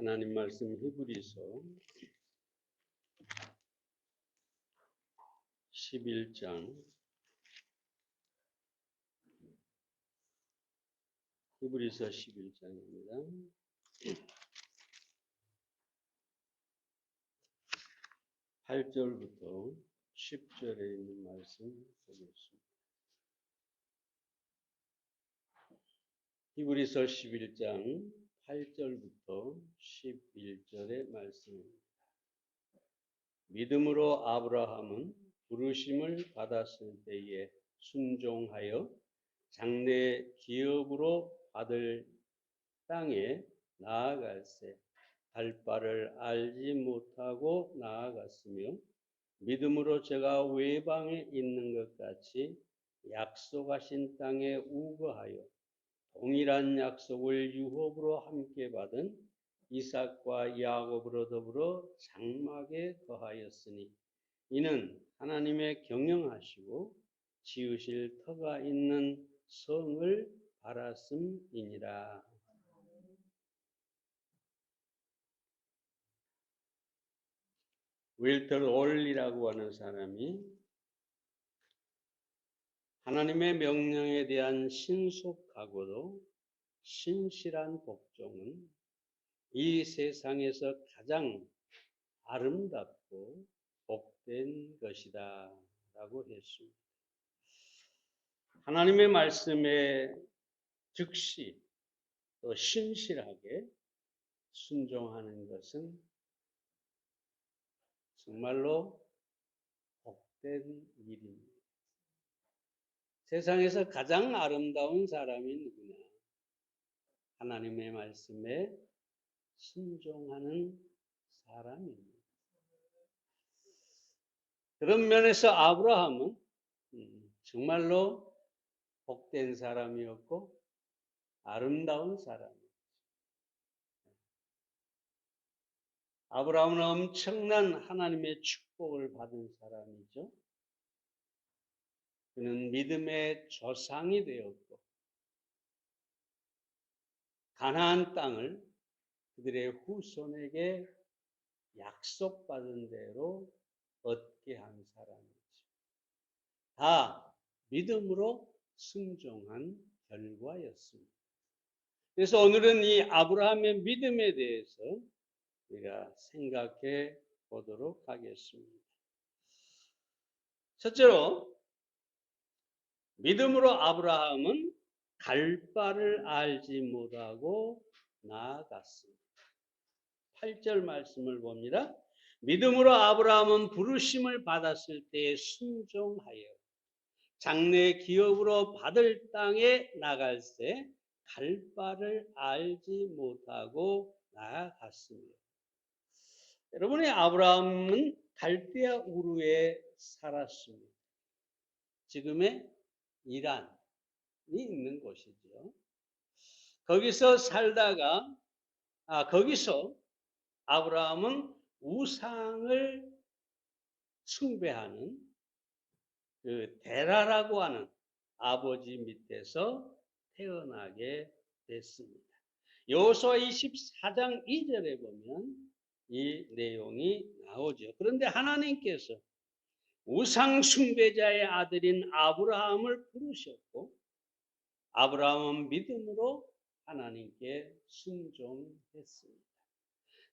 하나님 말씀 히브리서 11장 히브리서 11장입니다. 8절부터 10절에 있는 말씀 보겠습니다. 히브리서 11장 8절부터 11절의 말씀입니다. 믿음으로 아브라함은 부르심을 받았을 때에 순종하여 장래 기업으로 받을 땅에 나아갈새 갈 바를 알지 못하고 나아갔으며 믿음으로 제가 외방에 있는 것 같이 약속하신 땅에 우거하여 동일한 약속을 유업으로 함께 받은 이삭과 야곱으로 더불어 장막에 거하였으니 이는 하나님의 경영하시고 지으실 터가 있는 성을 바랐음이니라. 윌터 올리라고 하는 사람이 하나님의 명령에 대한 신속하고도 신실한 복종은 이 세상에서 가장 아름답고 복된 것이다 라고 했습니다. 하나님의 말씀에 즉시 또 신실하게 순종하는 것은 정말로 복된 일입니다. 세상에서 가장 아름다운 사람이 누구냐? 하나님의 말씀에 순종하는 사람입니다. 그런 면에서 아브라함은 정말로 복된 사람이었고 아름다운 사람이었죠. 아브라함은 엄청난 하나님의 축복을 받은 사람이죠. 그는 믿음의 조상이 되었고 가나안 땅을 그들의 후손에게 약속받은 대로 얻게 한 사람이죠. 다 믿음으로 순종한 결과였습니다. 그래서 오늘은 이 아브라함의 믿음에 대해서 우리가 생각해 보도록 하겠습니다. 첫째로 믿음으로 아브라함은 갈 바를 알지 못하고 나아갔습니다. 8절 말씀을 봅니다. 믿음으로 아브라함은 부르심을 받았을 때에 순종하여 장래 기업으로 받을 땅에 나갈새 갈 바를 알지 못하고 나아갔습니다. 여러분의 아브라함은 갈대아 우르에 살았습니다. 지금의 이란이 있는 곳이죠. 거기서 살다가 거기서 아브라함은 우상을 숭배하는 그 데라라고 하는 아버지 밑에서 태어나게 됐습니다. 여호수아 24장 2절에 보면 이 내용이 나오죠. 그런데 하나님께서 우상 숭배자의 아들인 아브라함을 부르셨고 아브라함은 믿음으로 하나님께 순종했습니다.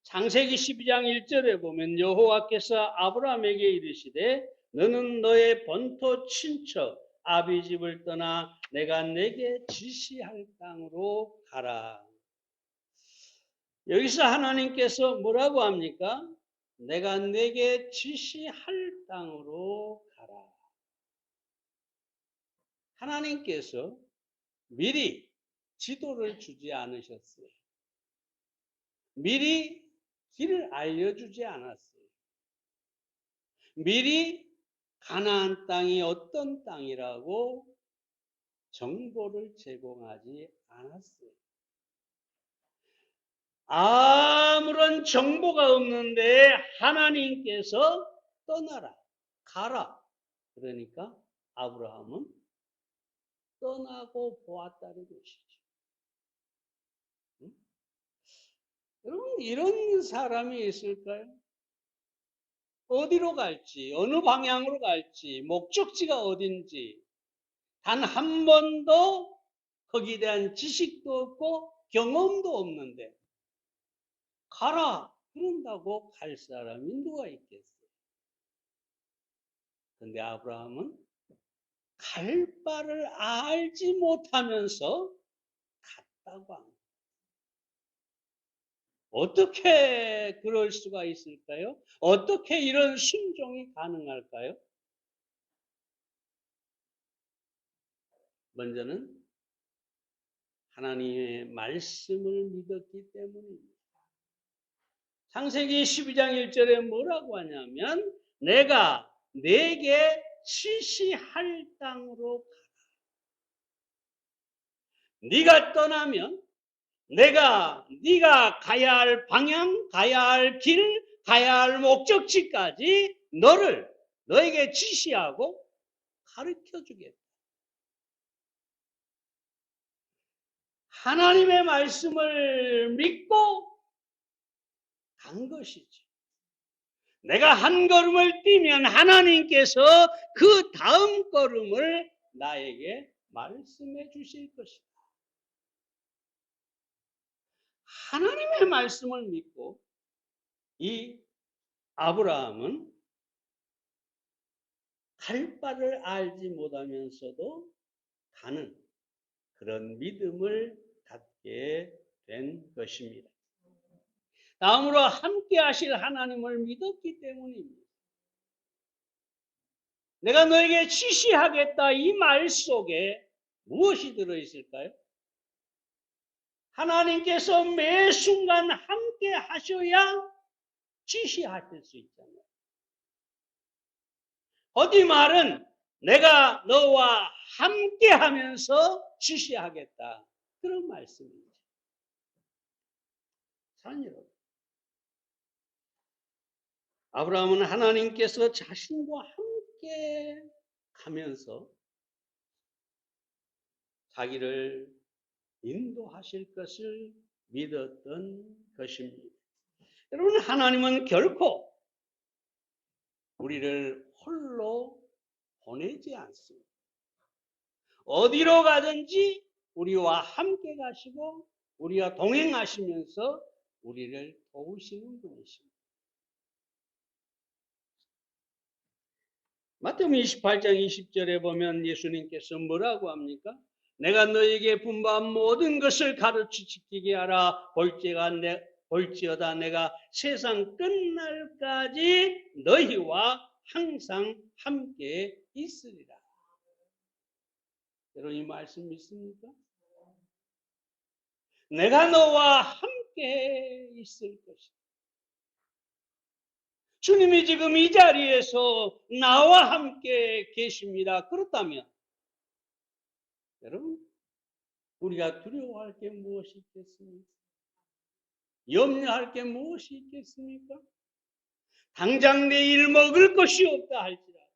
창세기 12장 1절에 보면 여호와께서 아브라함에게 이르시되 너는 너의 본토 친척 아비 집을 떠나 내가 내게 지시할 땅으로 가라. 여기서 하나님께서 뭐라고 합니까? 내가 내게 지시할 땅으로 가라. 하나님께서 미리 지도를 주지 않으셨어요. 미리 길을 알려주지 않았어요. 미리 가나안 땅이 어떤 땅이라고 정보를 제공하지 않았어요. 아무런 정보가 없는데 하나님께서 떠나라, 가라. 그러니까 아브라함은 떠나고 보았다는 것이죠. 여러분 이런 사람이 있을까요? 어디로 갈지, 어느 방향으로 갈지, 목적지가 어딘지 단 한 번도 거기에 대한 지식도 없고 경험도 없는데 가라 그런다고 갈 사람이 누가 있겠어요? 근데 아브라함은 갈 바를 알지 못하면서 갔다고 합니다. 어떻게 그럴 수가 있을까요? 어떻게 이런 순종이 가능할까요? 먼저는 하나님의 말씀을 믿었기 때문입니다. 창세기 12장 1절에 뭐라고 하냐면 내가 네게 지시할 땅으로 가라. 네가 떠나면 네가 가야 할 방향, 가야 할 길, 가야 할 목적지까지 너에게 지시하고 가르쳐 주겠다. 하나님의 말씀을 믿고 간 것이지. 내가 한 걸음을 뛰면 하나님께서 그 다음 걸음을 나에게 말씀해 주실 것이다. 하나님의 말씀을 믿고 이 아브라함은 갈 바를 알지 못하면서도 가는 그런 믿음을 갖게 된 것입니다. 다음으로 함께 하실 하나님을 믿었기 때문입니다. 내가 너에게 지시하겠다 이 말 속에 무엇이 들어있을까요? 하나님께서 매 순간 함께 하셔야 지시하실 수 있잖아요. 어디 말은 내가 너와 함께 하면서 지시하겠다. 그런 말씀입니다. 사랑하는 여러분, 아브라함은 하나님께서 자신과 함께 가면서 자기를 인도하실 것을 믿었던 것입니다. 여러분, 하나님은 결코 우리를 홀로 보내지 않습니다. 어디로 가든지 우리와 함께 가시고 우리와 동행하시면서 우리를 도우시는 분이십니다. 마태복음 28장 20절에 보면 예수님께서 뭐라고 합니까? 내가 너에게 분부한 모든 것을 가르쳐 지키게 하라. 볼지어다 내가 세상 끝날까지 너희와 항상 함께 있으리라. 여러분 이 말씀 믿습니까? 내가 너와 함께 있을 것이다. 주님이 지금 이 자리에서 나와 함께 계십니다. 그렇다면 여러분 우리가 두려워할 게 무엇이 있겠습니까? 염려할 게 무엇이 있겠습니까? 당장 내일 먹을 것이 없다 할지라도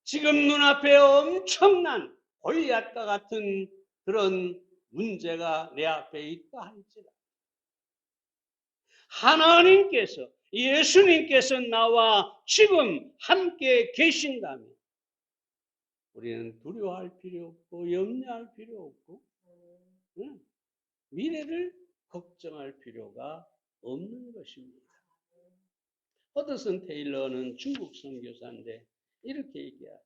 지금 눈앞에 엄청난 골리앗과 같은 그런 문제가 내 앞에 있다 할지라도 하나님께서 예수님께서 나와 지금 함께 계신다면 우리는 두려워할 필요 없고 염려할 필요 없고 미래를 걱정할 필요가 없는 것입니다. 허드슨 테일러는 중국 선교사인데 이렇게 얘기하죠.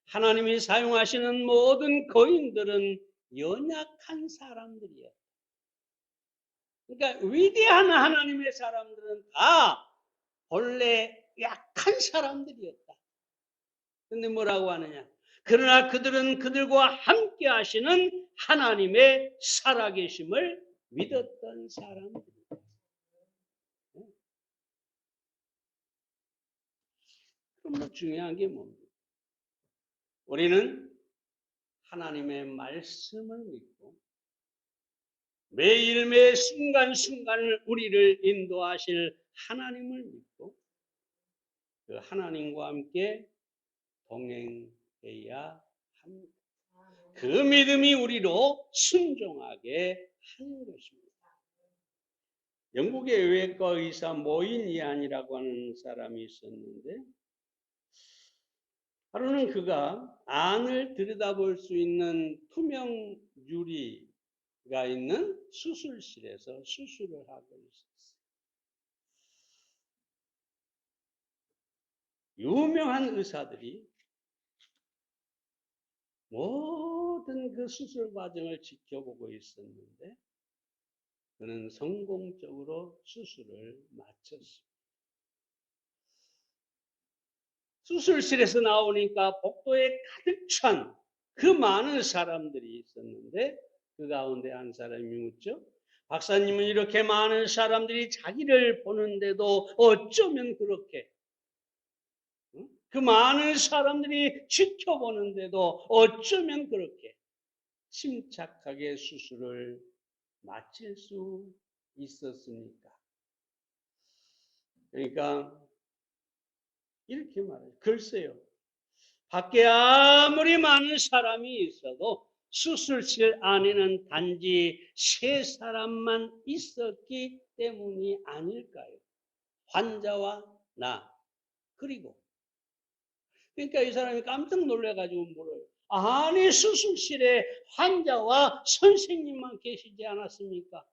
하나님이 사용하시는 모든 거인들은 연약한 사람들이에요. 그러니까 위대한 하나님의 사람들은 다 본래 약한 사람들이었다. 근데 뭐라고 하느냐? 그러나 그들은 그들과 함께 하시는 하나님의 살아계심을 믿었던 사람들입니다. 그럼 중요한 게 뭡니까? 우리는 하나님의 말씀을 믿고 매일 매 순간순간을 우리를 인도하실 하나님을 믿고 그 하나님과 함께 동행해야 합니다. 그 믿음이 우리로 순종하게 하는 것입니다. 영국의 외과 의사 모인 이안이라고 하는 사람이 있었는데 하루는 그가 안을 들여다볼 수 있는 투명 유리가 있는 수술실에서 수술을 하고 있었어요. 유명한 의사들이 모든 그 수술 과정을 지켜보고 있었는데 그는 성공적으로 수술을 마쳤습니다. 수술실에서 나오니까 복도에 가득 찬 그 많은 사람들이 있었는데 그 가운데 한 사람이 묻죠. 박사님은 이렇게 많은 사람들이 자기를 보는데도 어쩌면 그렇게 그 많은 사람들이 지켜보는데도 어쩌면 그렇게 침착하게 수술을 마칠 수 있었습니까? 그러니까 이렇게 말해요. 글쎄요. 밖에 아무리 많은 사람이 있어도 수술실 안에는 단지 3사람만 있었기 때문이 아닐까요? 환자와 나 그리고 그러니까 이 사람이 깜짝 놀라가지고 물어요. 아니 수술실에 환자와 선생님만 계시지 않았습니까?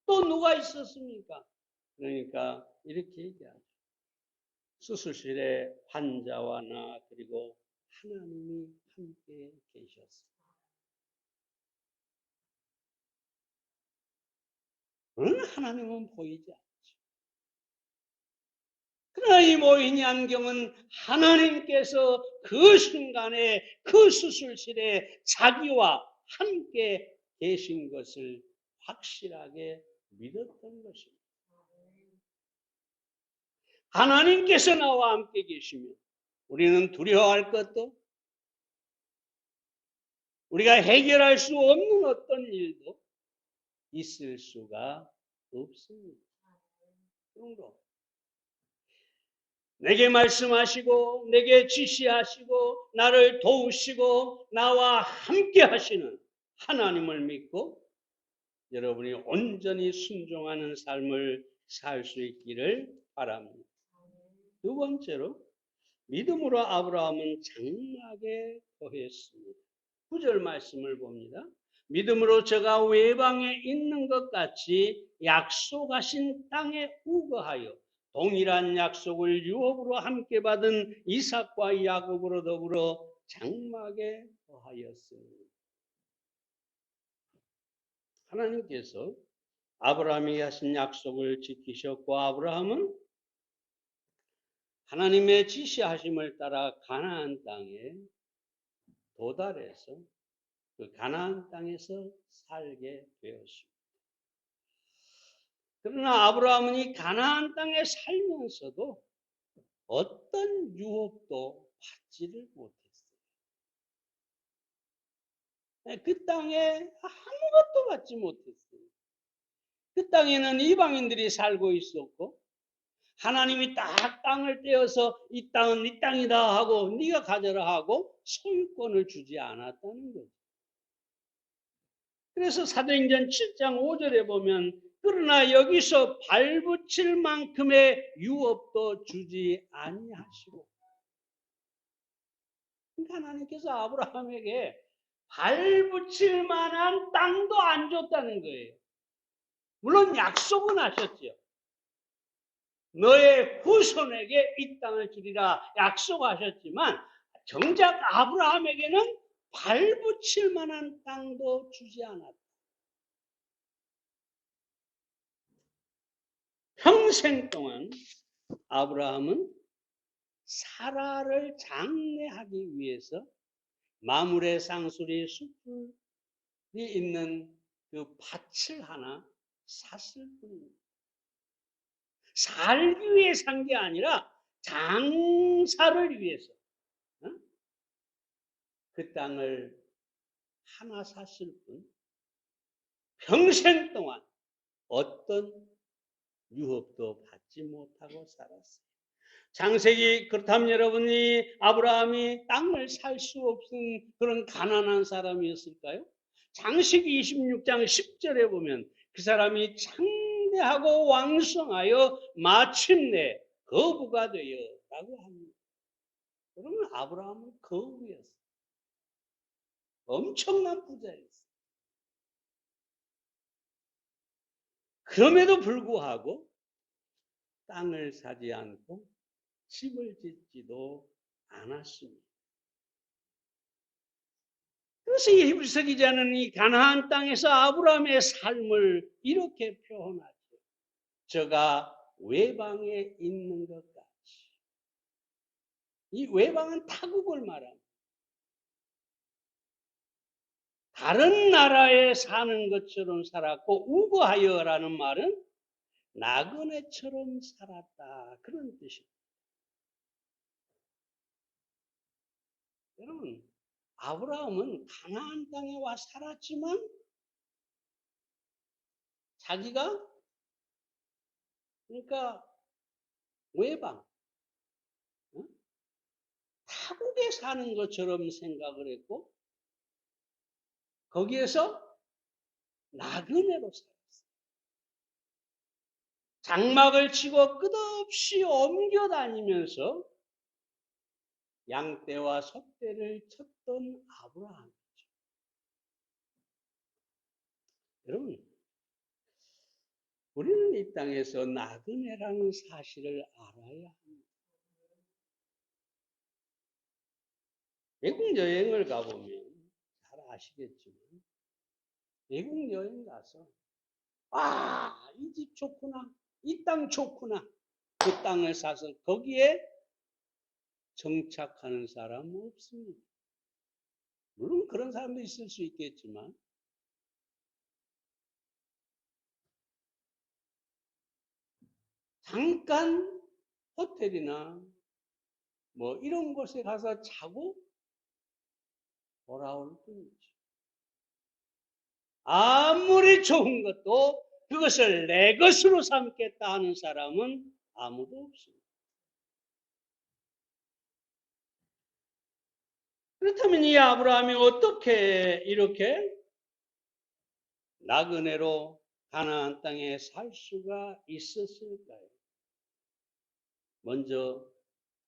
또 누가 있었습니까? 그러니까 이렇게 얘기하죠. 수술실에 환자와 나 그리고 하나님이 함께 계셨습니다. 그러나 하나님은 보이지 않죠. 그러나 이 모인 안경은 하나님께서 그 순간에 그 수술실에 자기와 함께 계신 것을 확실하게 믿었던 것입니다. 하나님께서 나와 함께 계시면 우리는 두려워할 것도 우리가 해결할 수 없는 어떤 일도 있을 수가 없습니다. 그러므로 내게 말씀하시고 내게 지시하시고 나를 도우시고 나와 함께 하시는 하나님을 믿고 여러분이 온전히 순종하는 삶을 살 수 있기를 바랍니다. 두 번째로 믿음으로 아브라함은 장막에 거했습니다. 9절 말씀을 봅니다. 믿음으로 저가 외방에 있는 것 같이 약속하신 땅에 우거하여 동일한 약속을 유업으로 함께 받은 이삭과 야곱으로 더불어 장막에 거하였습니다. 하나님께서 아브라함에게 하신 약속을 지키셨고 아브라함은 하나님의 지시하심을 따라 가나안 땅에 도달해서 그 가나안 땅에서 살게 되었습니다. 그러나 아브라함은 이 가나안 땅에 살면서도 어떤 유업도 받지를 못했어요. 그 땅에 아무것도 받지 못했어요. 그 땅에는 이방인들이 살고 있었고 하나님이 딱 땅을 떼어서 이 땅은 네 땅이다 하고 네가 가져라 하고 소유권을 주지 않았다는 거죠. 그래서 사도행전 7장 5절에 보면 그러나 여기서 발붙일 만큼의 유업도 주지 아니하시고 그러니까 하나님께서 아브라함에게 발붙일 만한 땅도 안 줬다는 거예요. 물론 약속은 하셨죠. 너의 후손에게 이 땅을 주리라 약속하셨지만 정작 아브라함에게는 발붙일 만한 땅도 주지 않았다. 평생 동안 아브라함은 사라를 장례하기 위해서 마물의 쌍수리 숲이 있는 그 밭을 하나 샀을 뿐입니다. 살기 위해 산 게 아니라 장사를 위해서 그 땅을 하나 샀을 뿐 평생 동안 어떤 유업도 받지 못하고 살았어요. 창세기 그렇다면 여러분이 아브라함이 땅을 살 수 없는 그런 가난한 사람이었을까요? 창세기 26장 10절에 보면 그 사람이 창기 생대하고 왕성하여 마침내 거부가 되어라고 합니다. 그러면 아브라함은 거부였어요. 엄청난 부자였어요. 그럼에도 불구하고 땅을 사지 않고 집을 짓지도 않았습니다. 그래서 이 히브리서 기자는 이 가나안 땅에서 아브라함의 삶을 이렇게 표현하죠. 저가 외방에 있는 것 같이. 이 외방은 타국을 말합니다. 다른 나라에 사는 것처럼 살았고 우거하여라는 말은 나그네처럼 살았다. 그런 뜻입니다. 여러분, 아브라함은 가나안 땅에 와 살았지만 자기가 그러니까 외방, 타국에 사는 것처럼 생각을 했고 거기에서 나그네로 살았어요. 장막을 치고 끝없이 옮겨 다니면서 양떼와 소떼를 쳤던 아브라함이죠. 여러분, 우리는 이 땅에서 나그네라는 사실을 알아야 합니다. 외국 여행을 가보면 잘 아시겠지만 외국 여행 가서 이 집 좋구나, 이 땅 좋구나, 그 땅을 사서 거기에 정착하는 사람은 없습니다. 물론 그런 사람도 있을 수 있겠지만 잠깐 호텔이나 뭐 이런 곳에 가서 자고 돌아올 뿐이죠. 아무리 좋은 것도 그것을 내 것으로 삼겠다 하는 사람은 아무도 없습니다. 그렇다면 이 아브라함이 어떻게 이렇게 나그네로 가나안 땅에 살 수가 있었을까요? 먼저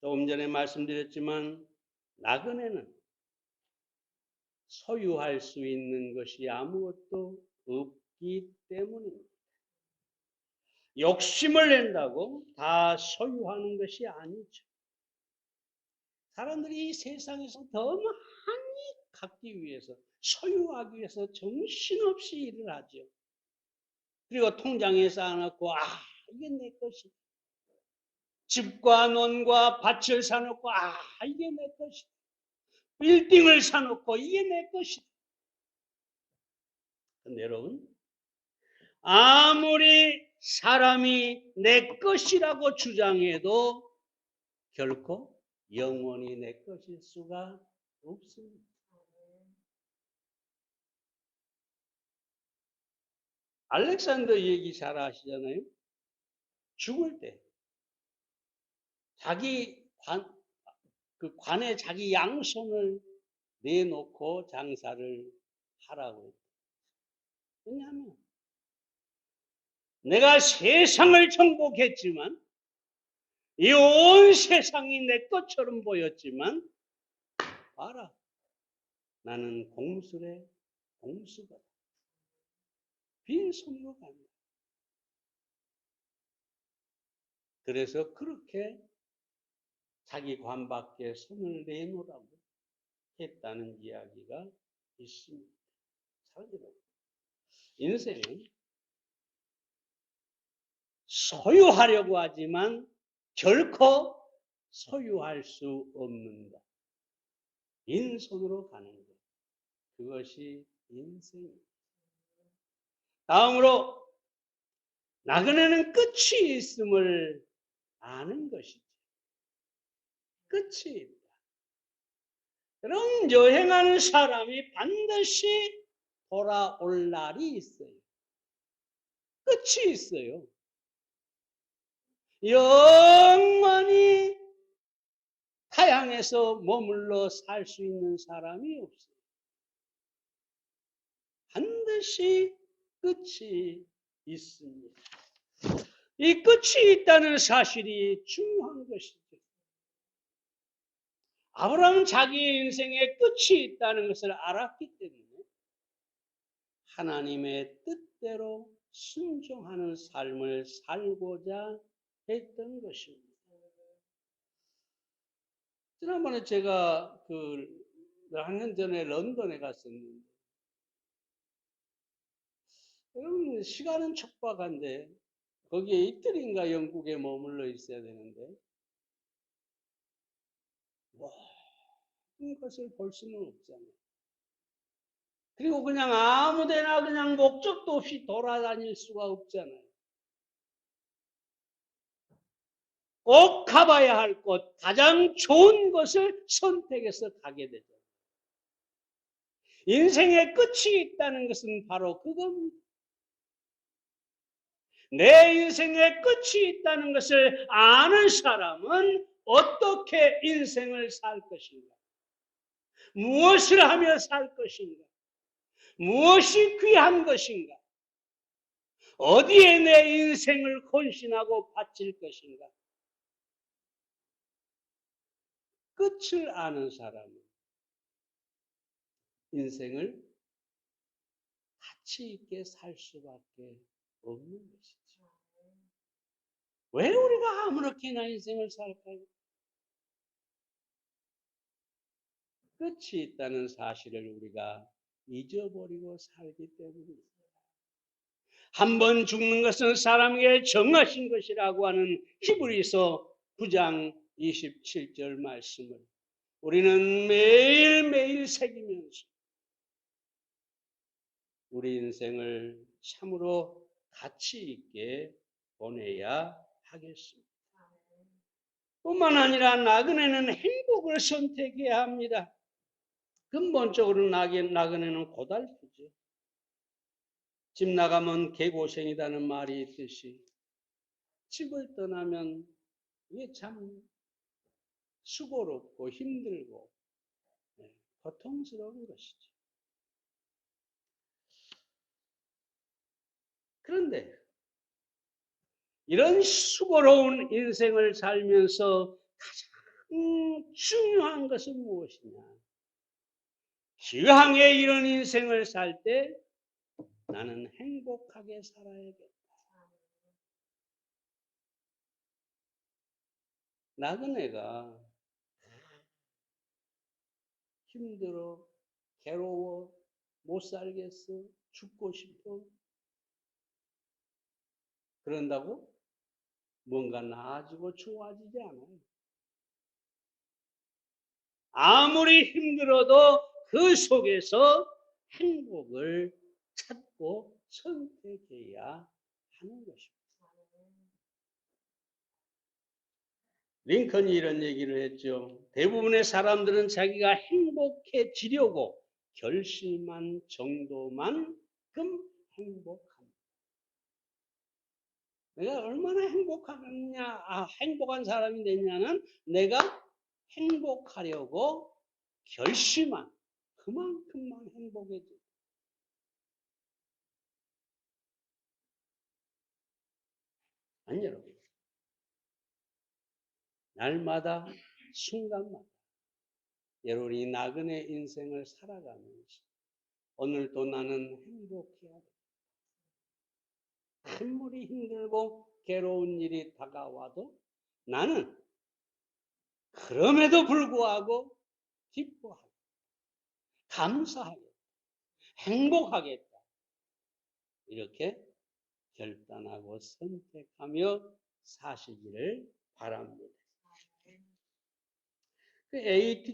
조금 전에 말씀드렸지만 나그네는 소유할 수 있는 것이 아무것도 없기 때문입니다. 욕심을 낸다고 다 소유하는 것이 아니죠. 사람들이 이 세상에서 더 많이 갖기 위해서, 소유하기 위해서 정신없이 일을 하죠. 그리고 통장에 쌓아놓고 이게 내 것이다. 집과 논과 밭을 사놓고 이게 내 것이다. 빌딩을 사놓고 이게 내 것이다. 근데 여러분, 아무리 사람이 내 것이라고 주장해도 결코 영원히 내 것일 수가 없습니다. 알렉산더 얘기 잘 아시잖아요. 죽을 때 자기 관에 자기 양손을 내놓고 장사를 하라고 했어요. 왜냐하면 내가 세상을 정복했지만 이 온 세상이 내 것처럼 보였지만 봐라, 나는 공술의 공수거다. 빈손으로 간다. 그래서 그렇게 자기 관 밖에 손을 내놓으라고 했다는 이야기가 있습니다. 사람들은 인생은 소유하려고 하지만 결코 소유할 수 없는 것. 빈손으로 가는 것. 그것이 인생입니다. 다음으로 나그네는 끝이 있음을 아는 것이죠. 끝이 있다. 그럼 여행하는 사람이 반드시 돌아올 날이 있어요. 끝이 있어요. 영원히 타향에서 머물러 살 수 있는 사람이 없어요. 반드시 끝이 있습니다. 이 끝이 있다는 사실이 중요한 것이죠. 아브라함은 자기의 인생에 끝이 있다는 것을 알았기 때문에 하나님의 뜻대로 순종하는 삶을 살고자 했던 것입니다. 지난번에 제가 몇 년 전에 런던에 갔었는데, 여러분 시간은 촉박한데 거기에 이틀인가 영국에 머물러 있어야 되는데 모든 것을 볼 수는 없잖아요. 그리고 그냥 아무데나 그냥 목적도 없이 돌아다닐 수가 없잖아요. 꼭 가봐야 할 곳, 가장 좋은 것을 선택해서 가게 되죠. 인생의 끝이 있다는 것은 바로 그겁니다. 내 인생의 끝이 있다는 것을 아는 사람은 어떻게 인생을 살 것인가? 무엇을 하며 살 것인가? 무엇이 귀한 것인가? 어디에 내 인생을 헌신하고 바칠 것인가? 끝을 아는 사람은 인생을 가치 있게 살 수밖에 없는 것이죠. 왜 우리가 아무렇게나 인생을 살까요? 끝이 있다는 사실을 우리가 잊어버리고 살기 때문입니다. 한 번 죽는 것은 사람에게 정하신 것이라고 하는 히브리서 9장 27절 말씀을 우리는 매일매일 새기면서 우리 인생을 참으로 가치 있게 보내야 하겠습니다. 뿐만 아니라 나그네는 행복을 선택해야 합니다. 근본적으로 나그네는 고달프죠. 집 나가면 개고생이라는 말이 있듯이 집을 떠나면 이게 참 수고롭고 힘들고 고통스러운 것이죠. 그런데 이런 수고로운 인생을 살면서 가장 중요한 것은 무엇이냐? 기왕에 이런 인생을 살 때 나는 행복하게 살아야겠다. 나그네가 힘들어, 괴로워, 못 살겠어, 죽고 싶어. 그런다고 뭔가 나아지고 좋아지지 않아요. 아무리 힘들어도 그 속에서 행복을 찾고 선택해야 하는 것입니다. 링컨이 이런 얘기를 했죠. 대부분의 사람들은 자기가 행복해지려고 결심한 정도만큼 행복합니다. 내가 얼마나 행복한 사람이 됐냐는 내가 행복하려고 결심한 그만큼만 행복해져. 아니 여러분. 날마다 순간마다 여러분이 나그네 인생을 살아가면서 오늘도 나는 행복해야 돼. 아무리 힘들고 괴로운 일이 다가와도 나는 그럼에도 불구하고 기뻐하고 감사하겠다. 행복하겠다. 이렇게 결단하고 선택하며 사시기를 바랍니다. A.W.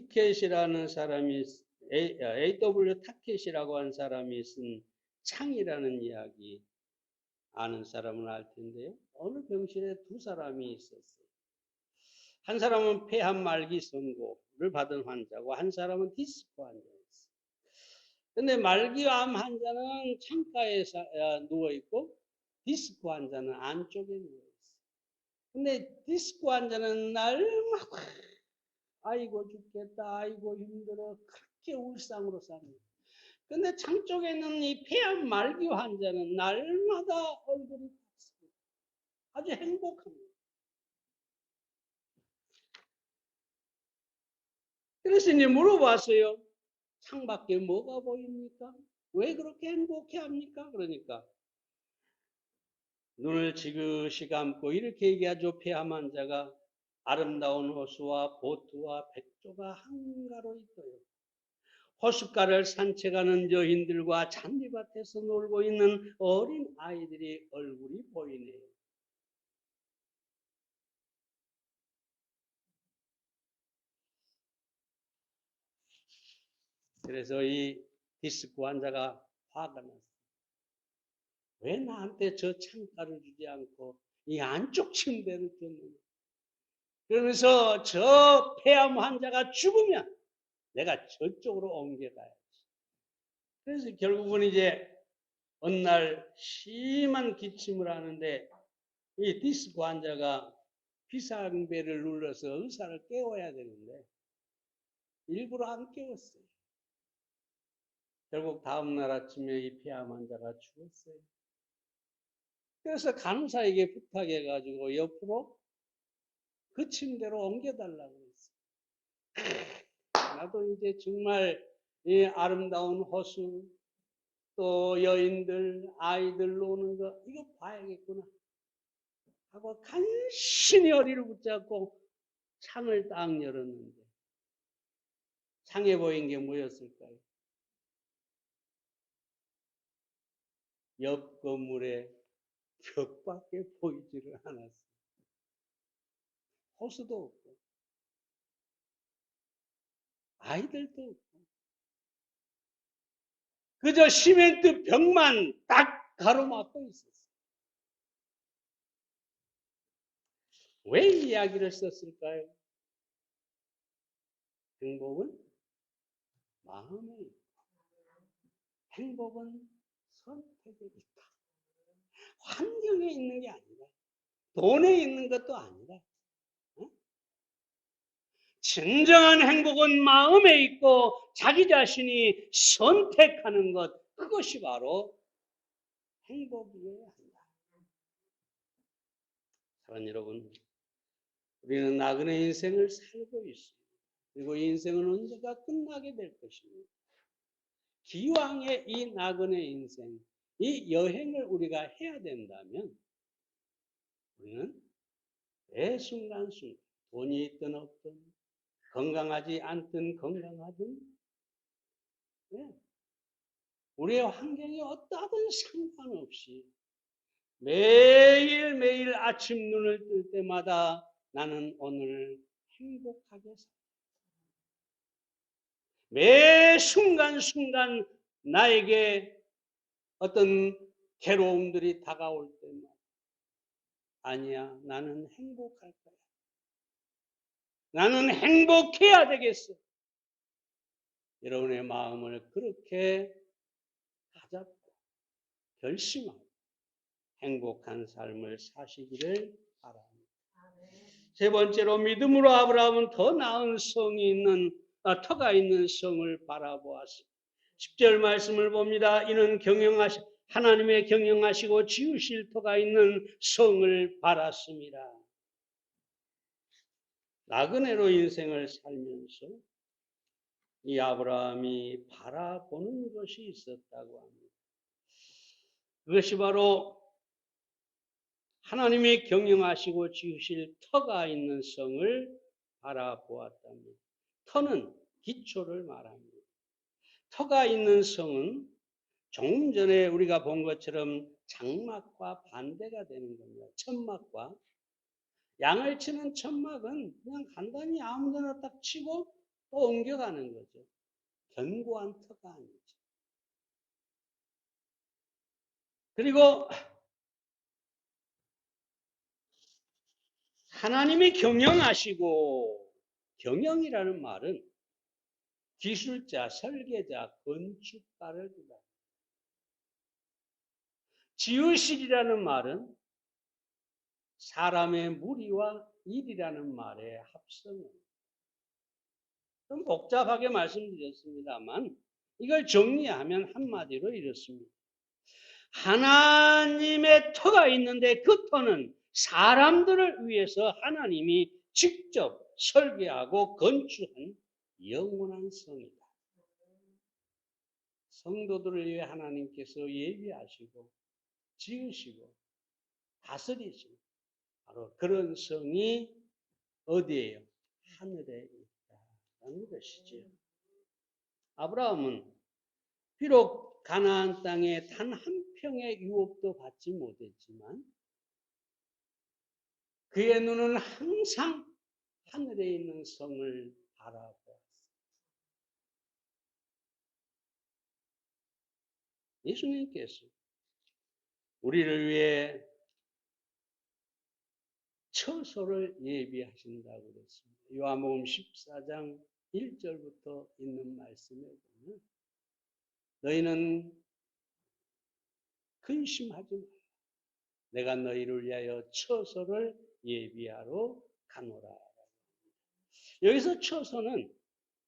타켓이라고 하는 사람이 쓴 창이라는 이야기 아는 사람은 알 텐데요. 어느 병실에 두 사람이 있었어요. 한 사람은 폐암 말기 선고를 받은 환자고 한 사람은 디스크 환자였어요. 근데 말기암 환자는 창가에 누워 있고 디스크 환자는 안쪽에 누워 있어요. 근데 디스크 환자는 날마다 아이고 죽겠다, 아이고 힘들어 그렇게 울상으로 삽니다. 근데 창 쪽에 있는 이 폐암 말기 환자는 날마다 얼굴이 밝습니다. 아주 행복합니다. 그래서 이제 물어봤어요. 창밖에 뭐가 보입니까? 왜 그렇게 행복해 합니까? 그러니까 눈을 지그시 감고 이렇게 얘기하죠. 폐암 자가 아름다운 호수와 보트와 백조가 한가로 있어요. 호숫가를 산책하는 여인들과 잔디밭에서 놀고 있는 어린 아이들이 얼굴이 보이네요. 그래서 이 디스크 환자가 화가 났어요. 왜 나한테 저 창가를 주지 않고 이 안쪽 침대를 줬느냐. 그러면서 저 폐암 환자가 죽으면 내가 저쪽으로 옮겨가야지. 그래서 결국은 이제 어느 날 심한 기침을 하는데 이 디스크 환자가 비상벨을 눌러서 의사를 깨워야 되는데 일부러 안 깨웠어요. 결국 다음날 아침에 이 폐암 환자가 죽었어요. 그래서 간호사에게 부탁해가지고 옆으로 그 침대로 옮겨달라고 했어요. 나도 이제 정말 이 아름다운 호수 또 여인들 아이들 노는 거 이거 봐야겠구나 하고 간신히 허리를 붙잡고 창을 딱 열었는데 창에 보인 게 뭐였을까요? 옆 건물에 벽밖에 보이지를 않았어요. 호수도 없고 아이들도 없고 그저 시멘트 벽만 딱 가로막고 있었어요. 왜 이야기를 썼을까요? 행복은 마음에 있다. 행복은 선택에 있다. 환경에 있는 게 아니라 돈에 있는 것도 아니라 진정한 행복은 마음에 있고 자기 자신이 선택하는 것 그것이 바로 행복이어야 한다. 사랑하는 여러분, 우리는 나그네 인생을 살고 있습니다. 그리고 인생은 언제가 끝나게 될 것입니다. 기왕의 이 나그네 인생, 이 여행을 우리가 해야 된다면 우리는 매 순간순간 돈이 있든 없든 건강하지 않든 건강하든 우리의 환경이 어떠하든 상관없이 매일매일 아침 눈을 뜰 때마다 나는 오늘 행복하게 살다. 매 순간순간 나에게 어떤 괴로움들이 다가올 때마다 아니야, 나는 행복할 거야. 나는 행복해야 되겠어. 여러분의 마음을 그렇게 다잡고 결심하고 행복한 삶을 사시기를 바랍니다. 세 번째로 믿음으로 아브라함은 더 나은 성이 있는 터가 있는 성을 바라보았습니다. 10절 말씀을 봅니다. 이는 하나님의 경영하시고 지으실 터가 있는 성을 바랐습니다. 나그네로 인생을 살면서 이 아브라함이 바라보는 것이 있었다고 합니다. 그것이 바로 하나님이 경영하시고 지으실 터가 있는 성을 바라보았답니다. 터는 기초를 말합니다. 터가 있는 성은 조금 전에 우리가 본 것처럼 장막과 반대가 되는 겁니다. 천막과 양을 치는 천막은 그냥 간단히 아무데나 딱 치고 또 옮겨가는 거죠. 견고한 터가 아니죠. 그리고 하나님이 경영하시고 경영이라는 말은 기술자, 설계자, 건축가를 뜻합니다. 지으실이라는 말은 사람의 무리와 일이라는 말의 합성입니다. 좀 복잡하게 말씀드렸습니다만 이걸 정리하면 한마디로 이렇습니다. 하나님의 터가 있는데 그 터는 사람들을 위해서 하나님이 직접 설계하고 건축한 영원한 성이다. 성도들을 위해 하나님께서 예비하시고 지으시고 다스리시고 바로 그런 성이 어디에요? 하늘에 있다는 것이지요. 아브라함은 비록 가나안 땅에 단 한 평의 유업도 받지 못했지만 그의 눈은 항상 하늘에 있는 성을 바라보았습니다. 예수님께서 우리를 위해 처소를 예비하신다고 그랬습니다. 요한복음 14장 1절부터 있는 말씀에 보면 너희는 근심하지 마라. 내가 너희를 위하여 처소를 예비하러 가노라. 여기서 처소는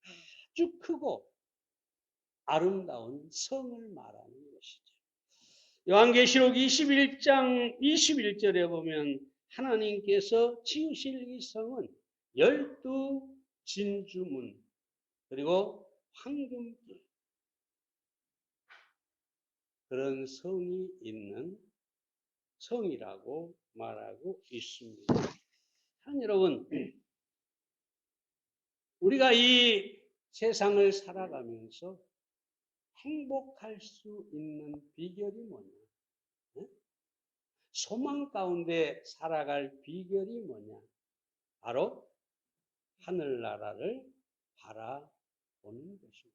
아주 크고 아름다운 성을 말하는 것이죠. 요한계시록 21장 21절에 보면 하나님께서 지으실 이 성은 12 진주문 그리고 황금길 그런 성이 있는 성이라고 말하고 있습니다. 여러분, 우리가 이 세상을 살아가면서 행복할 수 있는 비결이 뭐냐? 소망 가운데 살아갈 비결이 뭐냐? 바로 하늘나라를 바라보는 것입니다.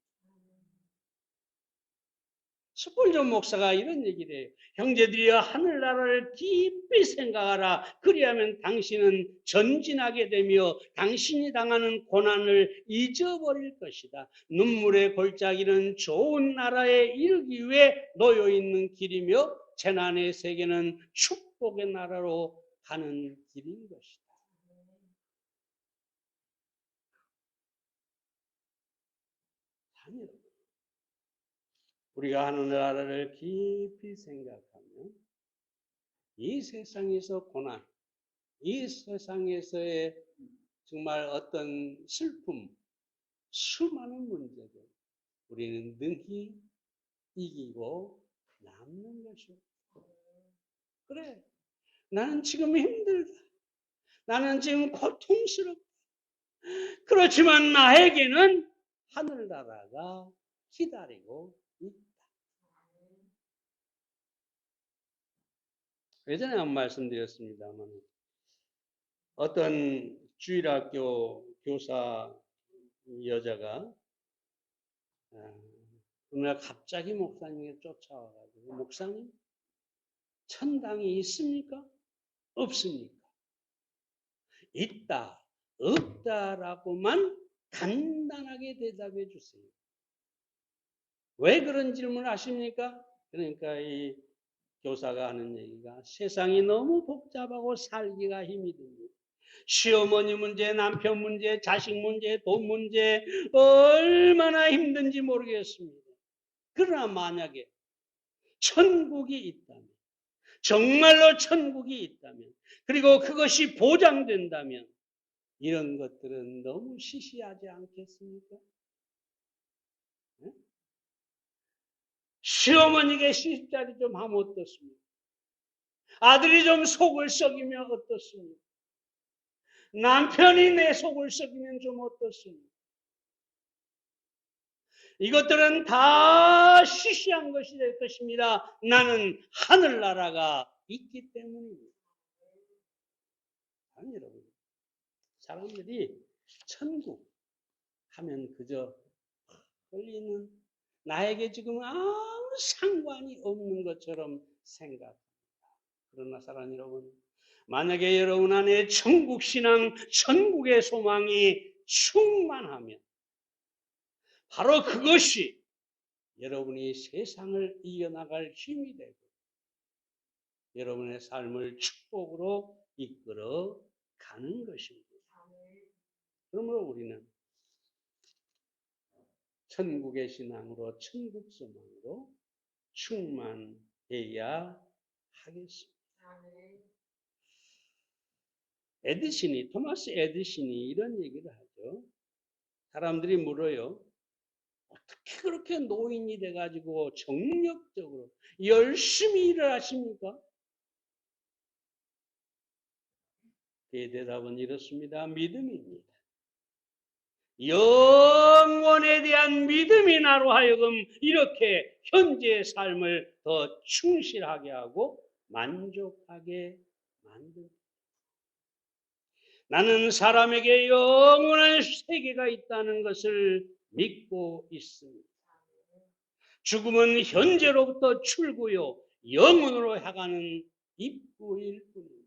스폴전 목사가 이런 얘기를 해요. 형제들이여 하늘나라를 깊이 생각하라. 그리하면 당신은 전진하게 되며 당신이 당하는 고난을 잊어버릴 것이다. 눈물의 골짜기는 좋은 나라에 이르기 위해 놓여있는 길이며 재난의 세계는 축복의 나라로 가는 길인 것이다. 아니요. 우리가 하늘나라를 깊이 생각하면 이 세상에서 고난, 이 세상에서의 정말 어떤 슬픔, 수많은 문제들 우리는 능히 이기고 남는 것이오. 그래, 나는 지금 힘들다. 나는 지금 고통스럽다. 그렇지만 나에게는 하늘나라가 기다리고 있다. 예전에 한번 말씀드렸습니다만 어떤 주일학교 교사 여자가 어느 날 갑자기 목사님이 쫓아와가지고 목사님 천당이 있습니까? 없습니까? 있다, 없다라고만 간단하게 대답해 주세요. 왜 그런 질문을 하십니까? 그러니까 이 교사가 하는 얘기가 세상이 너무 복잡하고 살기가 힘이 듭니다. 시어머니 문제, 남편 문제, 자식 문제, 돈 문제 얼마나 힘든지 모르겠습니다. 그러나 만약에 천국이 있다면 정말로 천국이 있다면 그리고 그것이 보장된다면 이런 것들은 너무 시시하지 않겠습니까? 네? 시어머니에게 시집살이 좀 하면 어떻습니까? 아들이 좀 속을 썩이면 어떻습니까? 남편이 내 속을 썩이면 좀 어떻습니까? 이것들은 다 시시한 것이 될 것입니다. 나는 하늘나라가 있기 때문입니다. 아니, 여러분. 사람들이 천국 하면 그저 끌리는 나에게 지금 아무 상관이 없는 것처럼 생각합니다. 그러나 사랑 여러분, 만약에 여러분 안에 천국 신앙, 천국의 소망이 충만하면 바로 그것이 여러분이 세상을 이겨나갈 힘이 되고 여러분의 삶을 축복으로 이끌어 가는 것입니다. 그러므로 우리는 천국의 신앙으로 천국 소망으로 충만해야 하겠습니다. 토마스 에디슨이 이런 얘기를 하죠. 사람들이 물어요. 어떻게 그렇게 노인이 돼가지고 정력적으로 열심히 일을 하십니까? 그 대답은 이렇습니다. 믿음입니다. 영원에 대한 믿음이 나로 하여금 이렇게 현재의 삶을 더 충실하게 하고 만족하게 만듭니다. 나는 사람에게 영원한 세계가 있다는 것을 믿고 있습니다. 죽음은 현재로부터 출구요, 영원으로 향하는 입구일 뿐입니다.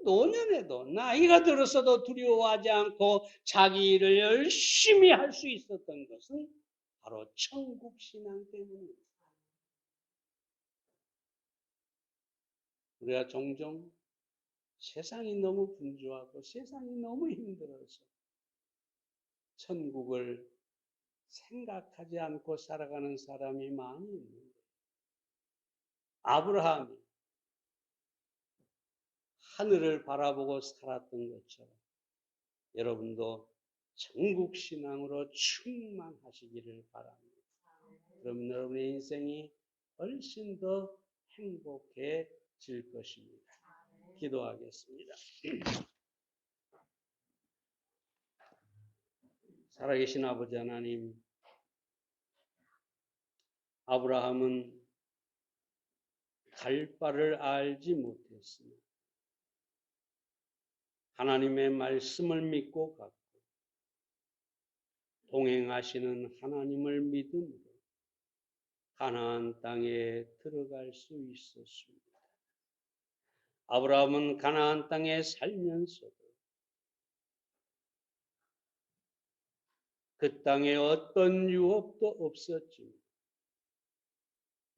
노년에도 나이가 들어서도 두려워하지 않고 자기 일을 열심히 할 수 있었던 것은 바로 천국 신앙 때문입니다. 우리가 종종 세상이 너무 분주하고 세상이 너무 힘들어서 천국을 생각하지 않고 살아가는 사람이 많이 있는데, 아브라함이 하늘을 바라보고 살았던 것처럼 여러분도 천국 신앙으로 충만하시기를 바랍니다. 그럼 여러분의 인생이 훨씬 더 행복해질 것입니다. 기도하겠습니다. 살아계신 아버지 하나님, 아브라함은 갈 바를 알지 못했으나 하나님의 말씀을 믿고 갔고 동행하시는 하나님을 믿음으로 가나안 땅에 들어갈 수 있었습니다. 아브라함은 가나안 땅에 살면서도 그 땅에 어떤 유업도 없었지만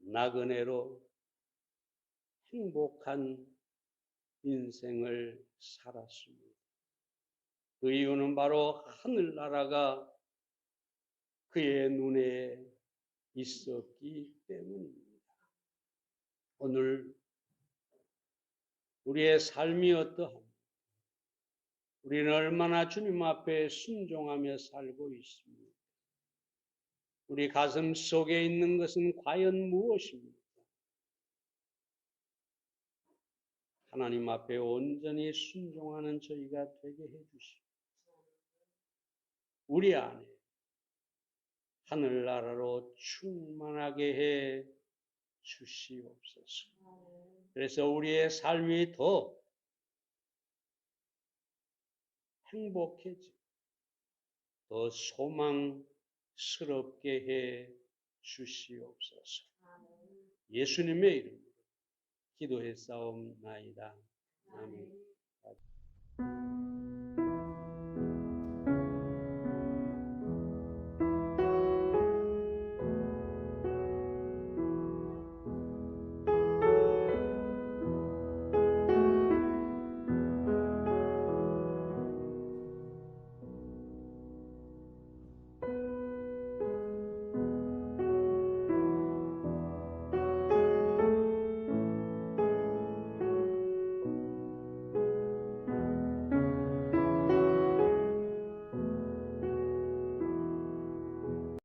나그네로 행복한 인생을 살았습니다. 그 이유는 바로 하늘나라가 그의 눈에 있었기 때문입니다. 오늘 우리의 삶이 어떠합니까? 우리는 얼마나 주님 앞에 순종하며 살고 있습니까? 우리 가슴 속에 있는 것은 과연 무엇입니까? 하나님 앞에 온전히 순종하는 저희가 되게 해주시고 우리 안에 하늘나라로 충만하게 해 주시옵소서. 그래서 우리의 삶이 더 행복해지고 더 소망스럽게 해 주시옵소서. 예수님의 이름으로 기도했사옵나이다. 아멘.